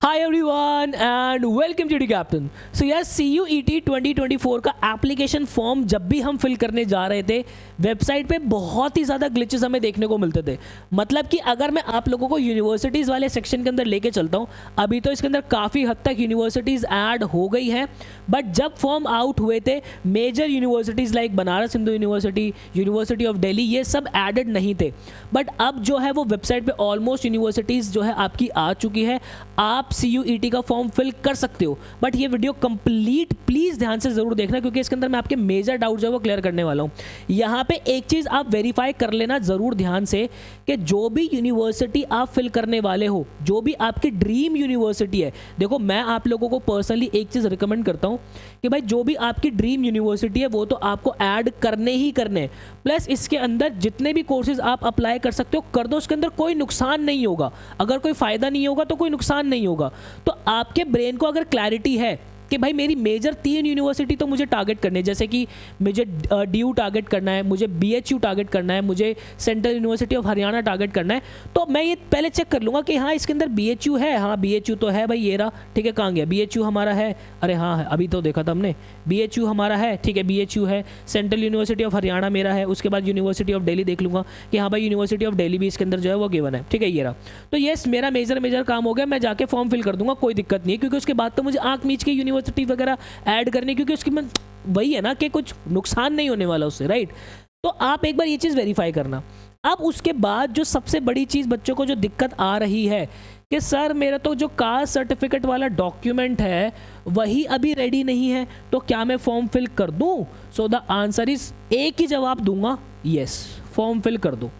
Hi everyone and welcome to the captain. So yes, CUET 2024 का application form जब भी हम फिल करने जा रहे थे वेबसाइट पे बहुत ही ज़्यादा ग्लिचेस हमें देखने को मिलते थे। मतलब कि अगर मैं आप लोगों को यूनिवर्सिटीज़ वाले सेक्शन के अंदर लेके चलता हूँ, अभी तो इसके अंदर काफ़ी हद तक यूनिवर्सिटीज़ ऐड हो गई हैं, बट जब फॉर्म आउट हुए थे major universities like Banaras Hindu university, university of Delhi, ये सब एडेड नहीं थे। बट अब जो है वो वेबसाइट पे ऑलमोस्ट यूनिवर्सिटीज़ जो है आपकी आ चुकी है। आप CUET का फॉर्म फिल कर सकते हो, बट ये वीडियो कंप्लीट प्लीज़ ध्यान से ज़रूर देखना, क्योंकि इसके अंदर मैं आपके मेजर डाउट जो है वो क्लियर करने वाला हूँ। यहाँ पे एक चीज़ आप वेरीफाई कर लेना ज़रूर ध्यान से कि जो भी यूनिवर्सिटी आप फिल करने वाले हो, जो भी आपकी ड्रीम यूनिवर्सिटी है, देखो मैं आप लोगों को पर्सनली एक चीज़ रिकमेंड करता हूँ कि भाई जो भी आपकी ड्रीम यूनिवर्सिटी है वो तो आपको ऐड करने ही करने, प्लस इसके अंदर जितने भी कोर्सेज आप अप्लाई कर सकते हो कर दो। उसके अंदर कोई नुकसान नहीं होगा, अगर कोई फ़ायदा नहीं होगा तो कोई नुकसान नहीं होगा। तो आपके ब्रेन को अगर क्लैरिटी है कि भाई मेरी मेजर 3 यूनिवर्सिटी तो मुझे टारगेट करनी है, जैसे कि मुझे DU टारगेट करना है, मुझे BHU टारगेट करना है, मुझे central university of Haryana target करना है, तो मैं ये पहले चेक कर लूँगा कि हाँ इसके अंदर BHU है, हाँ BHU तो है भाई, ये रहा, ठीक है। कहाँ गया BHU हमारा है, अरे हाँ है, अभी तो देखा था हमने, BHU हमारा है, ठीक है BHU है। सेंट्रल यूनिवर्सिटी ऑफ हरियाणा मेरा है, उसके बाद यूनिवर्सिटी ऑफ दिल्ली देख लूँगा कि हाँ भाई यूनिवर्सिटी ऑफ दिल्ली भी इसके अंदर जो है वो गिवन है, ठीक है ये रहा। तो येस, मेरा मेजर काम हो गया, मैं जाके फॉर्म फिल कर दूंगा, कोई दिक्कत नहीं है, क्योंकि उसके बाद तो मुझे आँख मीच के यूनिवर्सिटी वगैरह ऐड करनी, क्योंकि उसकी में वही है ना कि कुछ नुकसान नहीं होने वाला उससे, राइट। तो आप एक बार ये चीज़ वेरीफाई करना। अब उसके बाद जो सबसे बड़ी चीज़ बच्चों को जो दिक्कत आ रही है कि सर मेरा तो जो कास्ट सर्टिफिकेट वाला डॉक्यूमेंट है वही अभी रेडी नहीं है, तो क्या मैं फॉर्म फिल कर दूं? सो द आंसर इज, एक ही जवाब दूंगा, यस, फॉर्म फिल कर दो।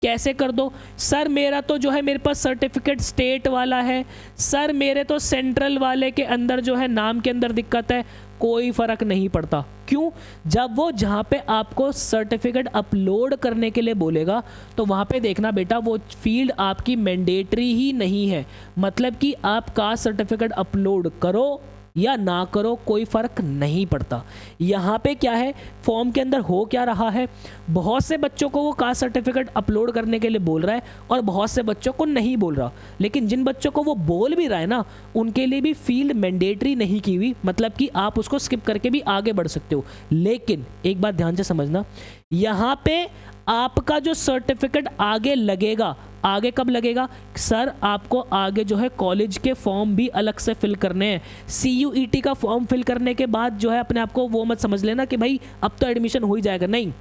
कैसे कर दो? सर मेरा तो जो है मेरे पास सर्टिफिकेट स्टेट वाला है, सर मेरे तो सेंट्रल वाले के अंदर जो है नाम के अंदर दिक्कत है। कोई फ़र्क नहीं पड़ता। क्यों? जब वो जहाँ पे आपको सर्टिफिकेट अपलोड करने के लिए बोलेगा तो वहाँ पे देखना बेटा, वो फील्ड आपकी मैंडेटरी ही नहीं है। मतलब कि आप कास्ट सर्टिफिकेट अपलोड करो या ना करो, कोई फ़र्क नहीं पड़ता। यहाँ पे क्या है, फॉर्म के अंदर हो क्या रहा है, बहुत से बच्चों को वो कास्ट सर्टिफिकेट अपलोड करने के लिए बोल रहा है और बहुत से बच्चों को नहीं बोल रहा। लेकिन जिन बच्चों को वो बोल भी रहा है ना, उनके लिए भी फील्ड मैंडेटरी नहीं की हुई, मतलब कि आप उसको स्किप करके भी आगे बढ़ सकते हो। लेकिन एक बात ध्यान से समझना, यहाँ पे आपका जो सर्टिफिकेट आगे लगेगा, आगे कब लगेगा सर? आपको आगे जो है कॉलेज के फॉर्म भी अलग से फिल करने हैं। CUET का फॉर्म फिल करने के बाद जो है अपने आप को वो मत समझ लेना कि भाई अब तो एडमिशन हो ही जाएगा, नहीं,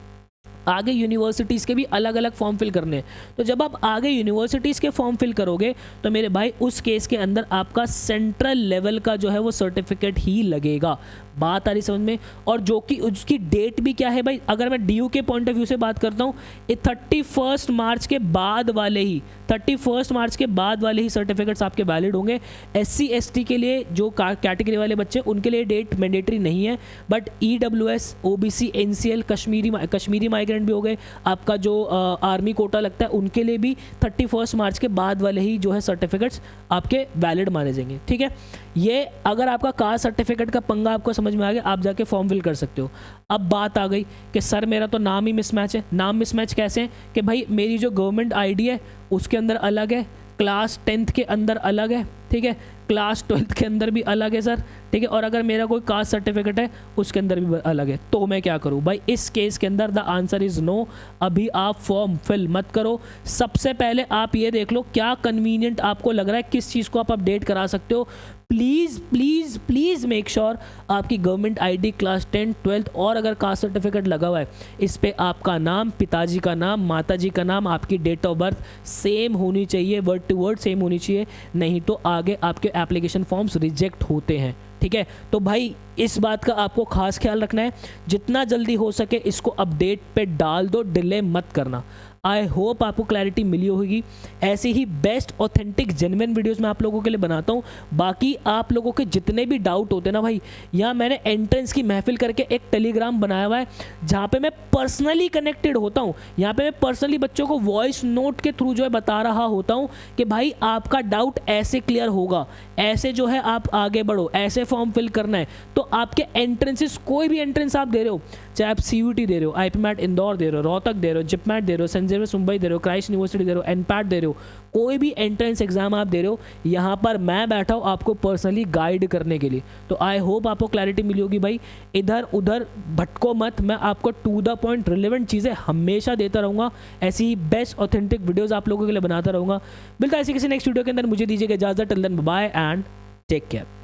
आगे यूनिवर्सिटीज़ के भी अलग अलग फॉर्म फिल करने हैं। तो जब आप आगे यूनिवर्सिटीज़ के फॉर्म फिल करोगे तो मेरे भाई उस केस के अंदर आपका सेंट्रल लेवल का जो है वो सर्टिफिकेट ही लगेगा। बात आ रही समझ में? और जो कि उसकी डेट भी क्या है भाई, अगर मैं DU के पॉइंट ऑफ व्यू से बात करता हूँ, ये 31 मार्च के बाद वाले ही, 31 मार्च के बाद वाले ही सर्टिफिकेट्स आपके वैलिड होंगे। SC ST के लिए जो कैटेगरी वाले बच्चे, उनके लिए डेट मैंडेटरी नहीं है, but EWS OBC NCL Kashmiri migrant भी हो गए, आपका जो आर्मी कोटा लगता है, उनके लिए भी 31 मार्च के बाद वाले ही जो है सर्टिफिकेट्स आपके वैलिड माने जाएंगे, ठीक है। ये अगर आपका कास्ट सर्टिफिकेट का पंगा आपको समझ में आ गया, आप जाके फॉर्म फिल कर सकते हो। अब बात आ गई कि सर मेरा तो नाम ही मिसमैच है। नाम मिसमैच कैसे है कि भाई मेरी जो गवर्नमेंट ID है उसके अंदर अलग है, क्लास 10th के अंदर अलग है, ठीक है, क्लास 12th के अंदर भी अलग है सर, ठीक है, और अगर मेरा कोई कास्ट सर्टिफिकेट है उसके अंदर भी अलग है, तो मैं क्या करूं भाई? इस केस के अंदर द आंसर इज़ नो। अभी आप फॉर्म फिल मत करो। सबसे पहले आप ये देख लो क्या कन्वीनियंट आपको लग रहा है, किस चीज़ को आप अपडेट करा सकते हो। Please please please make sure आपकी गवर्नमेंट ID क्लास 10 12th और अगर कास्ट सर्टिफिकेट लगा हुआ है इस पे आपका नाम, पिताजी का नाम, माताजी का नाम, आपकी डेट ऑफ बर्थ सेम होनी चाहिए, वर्ड टू वर्ड सेम होनी चाहिए, नहीं तो आगे आपके एप्लीकेशन फॉर्म्स रिजेक्ट होते हैं, ठीक है। तो भाई इस बात का आपको खास ख्याल रखना है, जितना जल्दी हो सके इसको अपडेट पे डाल दो, डिले मत करना। आई होप आपको क्लैरिटी मिली होगी। ऐसे ही बेस्ट ऑथेंटिक जेन्युइन वीडियोस मैं आप लोगों के लिए बनाता हूँ। बाकी आप लोगों के जितने भी डाउट होते हैं ना भाई, यहाँ मैंने एंट्रेंस की महफिल करके एक टेलीग्राम बनाया हुआ है जहाँ पे मैं पर्सनली कनेक्टेड होता हूँ। यहाँ पे मैं पर्सनली बच्चों को वॉइस नोट के थ्रू जो है बता रहा होता हूँ कि भाई आपका डाउट ऐसे क्लियर होगा, ऐसे जो है आप आगे बढ़ो, ऐसे फॉर्म फिल करना है। तो आपके एंट्रेंसेस, कोई भी एंट्रेंस आप दे रहे हो, चाहे आप CUET दे रहे हो, IPMAT इंदौर दे रहे हो, रोहतक दे रहे हो, JIPMAT दे रहे हो, सेंट जेएमएस मुंबई दे रहे हो, क्राइस्ट यूनिवर्सिटी दे रहे हो, एनपैट दे रहे हो, कोई भी एंट्रेंस एग्जाम आप दे रहे हो, यहाँ पर मैं बैठा हूँ आपको पर्सनली गाइड करने के लिए। तो आई होप आपको क्लैरिटी मिली होगी भाई, इधर उधर भटको मत, मैं आपको टू द पॉइंट रिलेवेंट चीज़ें हमेशा देता रहूँगा, ऐसी बेस्ट ऑथेंटिक वीडियोज़ आप लोगों के लिए बनाता रहूँगा। मिलता है ऐसी किसी नेक्स्ट वीडियो के अंदर, मुझे दीजिएगा इजाज़त, till then bye and take care.